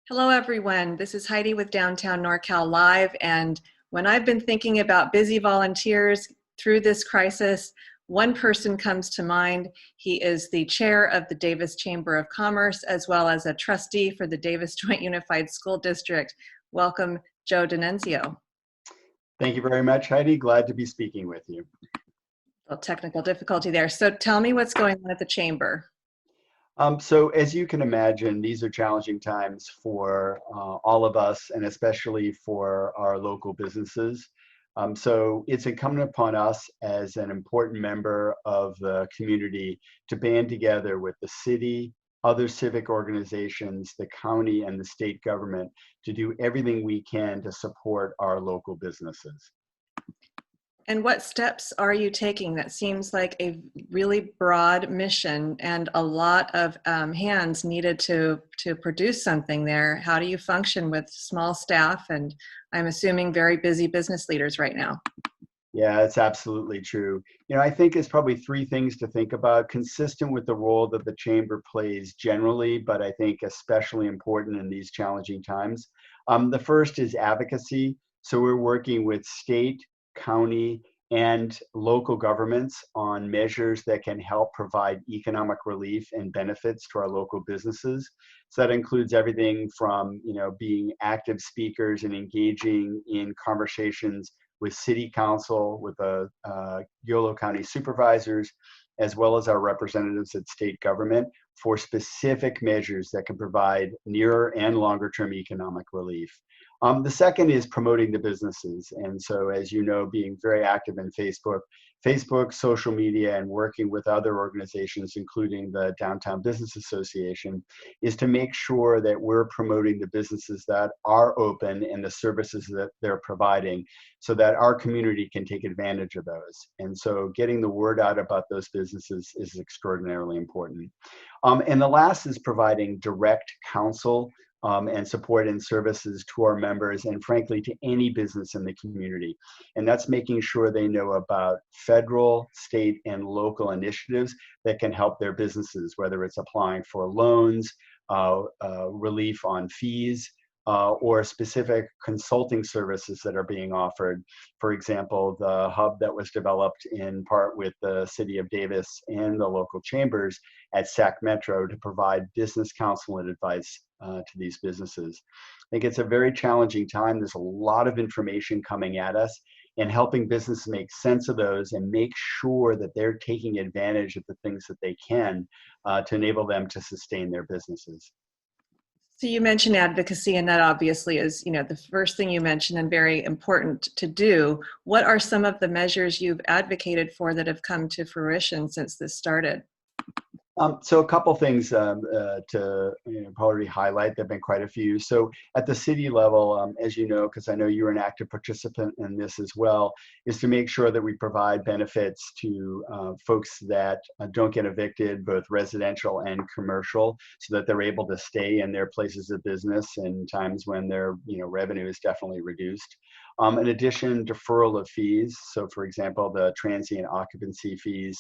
Hello, everyone. This is Heidi with Downtown NorCal Live. And when I've been thinking about busy volunteers through this crisis, one person comes to mind. He is the chair of the Davis Chamber of Commerce, as well as a trustee for the Davis Joint Unified School District. Welcome, Joe DiNunzio. Thank you very much, Heidi. Glad to be speaking with you. A little technical difficulty there. So tell me what's going on at the Chamber. So as you can imagine, these are challenging times for all of us, and especially for our local businesses. So it's incumbent upon us as an important member of the community to band together with the city, other civic organizations, the county, and the state government to do everything we can to support our local businesses. And what steps are you taking? That seems like a really broad mission and a lot of hands needed to produce something there. How do you function with small staff and I'm assuming very busy business leaders right now? Yeah, it's absolutely true. I think it's probably three things to think about, consistent with the role that the chamber plays generally, but I think especially important in these challenging times. The first is advocacy. So we're working with state, county, and local governments on measures that can help provide economic relief and benefits to our local businesses. So that includes everything from, being active speakers and engaging in conversations with city council, with the Yolo County supervisors, as well as our representatives at state government for specific measures that can provide nearer and longer term economic relief. The second is promoting the businesses. And so, as you know, being very active in Facebook, social media, and working with other organizations, including the Downtown Business Association, is to make sure that we're promoting the businesses that are open and the services that they're providing so that our community can take advantage of those. And so getting the word out about those businesses is extraordinarily important. And the last is providing direct counsel and support and services to our members and frankly to any business in the community. And that's making sure they know about federal, state, and local initiatives that can help their businesses, whether it's applying for loans, relief on fees, or specific consulting services that are being offered. For example, the hub that was developed in part with the City of Davis and the local chambers at Sac Metro to provide business counsel and advice to these businesses. I think it's a very challenging time. There's a lot of information coming at us, and helping business make sense of those and make sure that they're taking advantage of the things that they can to enable them to sustain their businesses. So you mentioned advocacy, and that obviously is, the first thing you mentioned and very important to do. What are some of the measures you've advocated for that have come to fruition since this started? So a couple things to probably highlight. There have been quite a few. So at the city level, as you know, because I know you're an active participant in this as well, is to make sure that we provide benefits to folks that don't get evicted, both residential and commercial, so that they're able to stay in their places of business in times when their revenue is definitely reduced. In addition, deferral of fees. So for example, the transient occupancy fees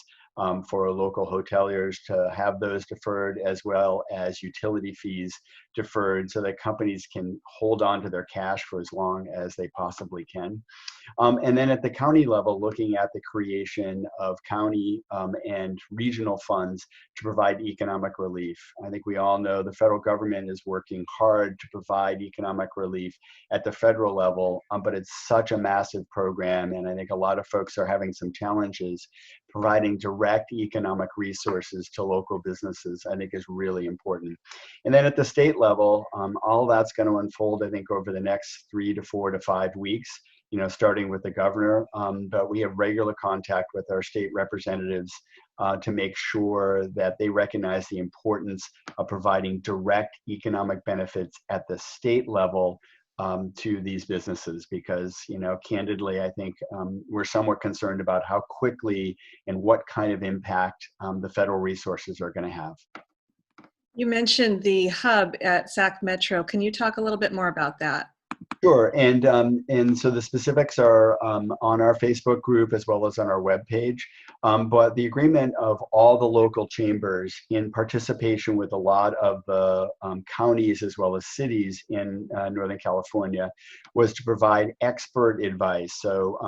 for local hoteliers to have those deferred, as well as utility fees deferred so that companies can hold on to their cash for as long as they possibly can. And then at the county level, looking at the creation of county and regional funds to provide economic relief. I think we all know the federal government is working hard to provide economic relief at the federal level, but it's such a massive program, and I think a lot of folks are having some challenges. Providing direct economic resources to local businesses, I think, is really important. And then at the state level, all that's going to unfold, I think, over the next 3 to 4 to 5 weeks, starting with the governor. But we have regular contact with our state representatives to make sure that they recognize the importance of providing direct economic benefits at the state level to these businesses, because, candidly, I think we're somewhat concerned about how quickly and what kind of impact the federal resources are going to have. You mentioned the hub at Sac Metro. Can you talk a little bit more about that? Sure, and so the specifics are on our Facebook group as well as on our webpage. But the agreement of all the local chambers in participation with a lot of the counties as well as cities in Northern California was to provide expert advice. So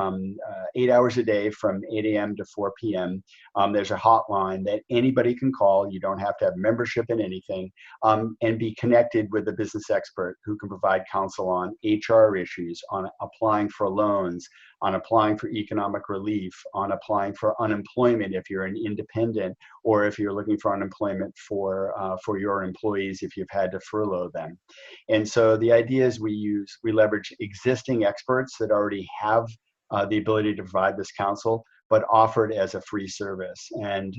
8 hours a day from 8 a.m. to 4 p.m. There's a hotline that anybody can call. You don't have to have membership in anything, and be connected with a business expert who can provide counsel on HR issues, on applying for loans, on applying for economic relief, on applying for unemployment if you're an independent, or if you're looking for unemployment for your employees if you've had to furlough them. And so the idea is we leverage existing experts that already have the ability to provide this counsel, but offered as a free service. And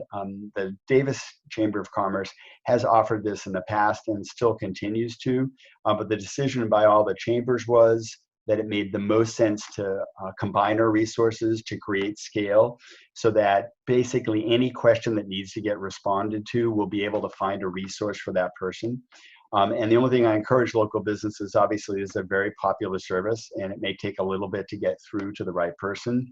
the Davis Chamber of Commerce has offered this in the past and still continues to, but the decision by all the chambers was that it made the most sense to combine our resources to create scale, so that basically any question that needs to get responded to, we'll be able to find a resource for that person. And the only thing I encourage local businesses, obviously, is a very popular service, and it may take a little bit to get through to the right person,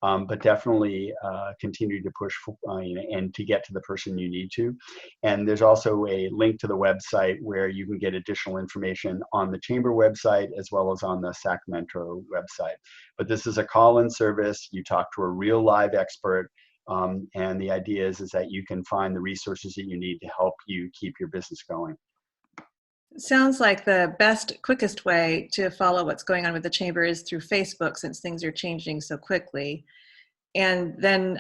but definitely continue to push and to get to the person you need to. And there's also a link to the website where you can get additional information on the chamber website as well as on the Sac Metro website. But this is a call-in service. You talk to a real live expert. And the idea is that you can find the resources that you need to help you keep your business going. Sounds like the best, quickest way to follow what's going on with the chamber is through Facebook, since things are changing so quickly. And then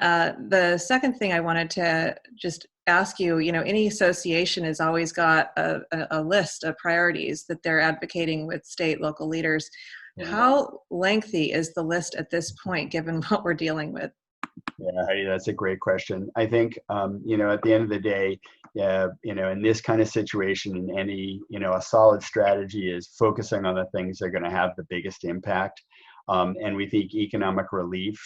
the second thing I wanted to just ask you, any association has always got a list of priorities that they're advocating with state, local leaders. Yeah. How lengthy is the list at this point, given what we're dealing with? Yeah, Heidi, that's a great question. I think, at the end of the day, in this kind of situation, in any, a solid strategy is focusing on the things that are going to have the biggest impact. And we think economic relief,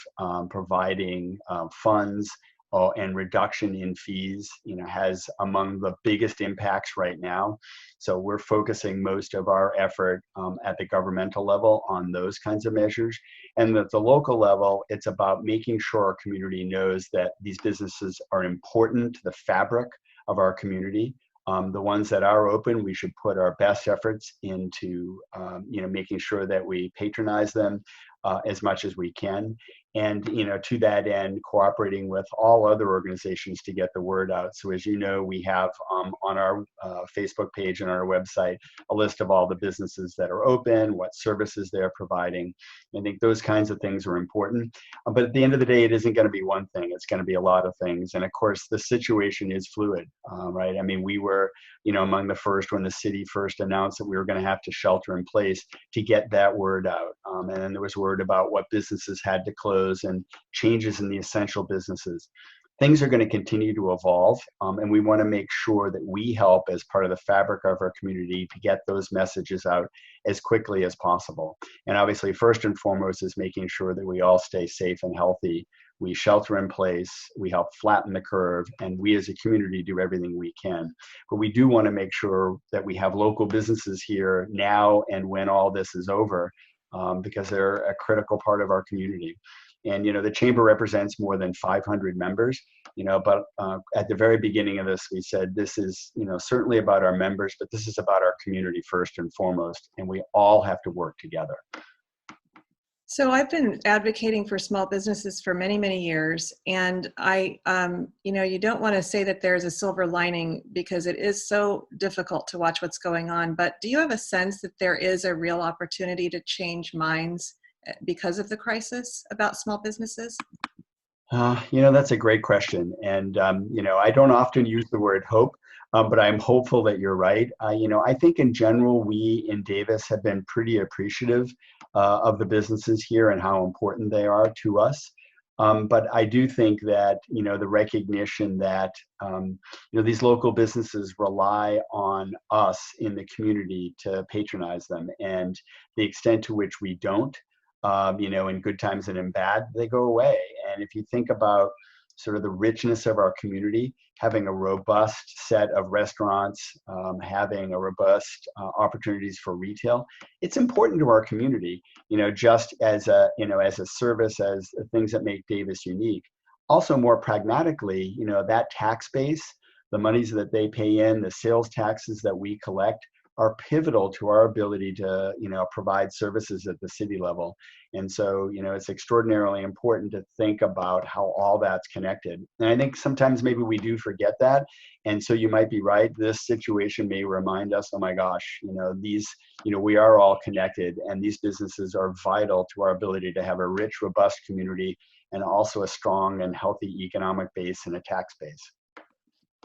providing funds and reduction in fees, has among the biggest impacts right now. So we're focusing most of our effort at the governmental level on those kinds of measures. And at the local level, it's about making sure our community knows that these businesses are important to the fabric of our community. The ones that are open, we should put our best efforts into, making sure that we patronize them as much as we can. And, to that end, cooperating with all other organizations to get the word out. So as you know, we have on our Facebook page and our website, a list of all the businesses that are open, what services they're providing. I think those kinds of things are important. But at the end of the day, it isn't going to be one thing. It's going to be a lot of things. And of course, the situation is fluid, right? I mean, we were, among the first when the city first announced that we were going to have to shelter in place to get that word out. And then there was word about what businesses had to close and changes in the essential businesses. Things are going to continue to evolve, and we want to make sure that we help as part of the fabric of our community to get those messages out as quickly as possible. And obviously, first and foremost is making sure that we all stay safe and healthy. We shelter in place, we help flatten the curve, and we as a community do everything we can. But we do want to make sure that we have local businesses here now and when all this is over, because they're a critical part of our community. And, the chamber represents more than 500 members, but at the very beginning of this, we said this is, certainly about our members, but this is about our community first and foremost, and we all have to work together. So I've been advocating for small businesses for many, many years. And you don't want to say that there's a silver lining because it is so difficult to watch what's going on. But do you have a sense that there is a real opportunity to change minds because of the crisis about small businesses? That's a great question. And, I don't often use the word hope, but I'm hopeful that you're right. I think in general, we in Davis have been pretty appreciative of the businesses here and how important they are to us. But I do think that, the recognition that, these local businesses rely on us in the community to patronize them, and the extent to which we don't, in good times and in bad, they go away. And if you think about sort of the richness of our community, having a robust set of restaurants, having a robust opportunities for retail. It's important to our community, just as as a service, as things that make Davis unique. Also, more pragmatically, that tax base, the monies that they pay in, the sales taxes that we collect, are pivotal to our ability to, provide services at the city level. And so, it's extraordinarily important to think about how all that's connected. And I think sometimes maybe we do forget that. And so you might be right. This situation may remind us, oh my gosh, we are all connected, and these businesses are vital to our ability to have a rich, robust community and also a strong and healthy economic base and a tax base.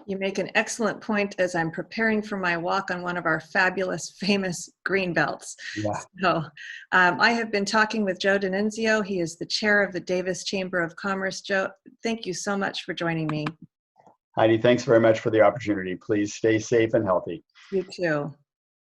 You make an excellent point as I'm preparing for my walk on one of our fabulous, famous green belts. Yeah. So I have been talking with Joe DiNunzio. He is the chair of the Davis Chamber of Commerce. Joe, thank you so much for joining me. Heidi, thanks very much for the opportunity. Please stay safe and healthy. You too.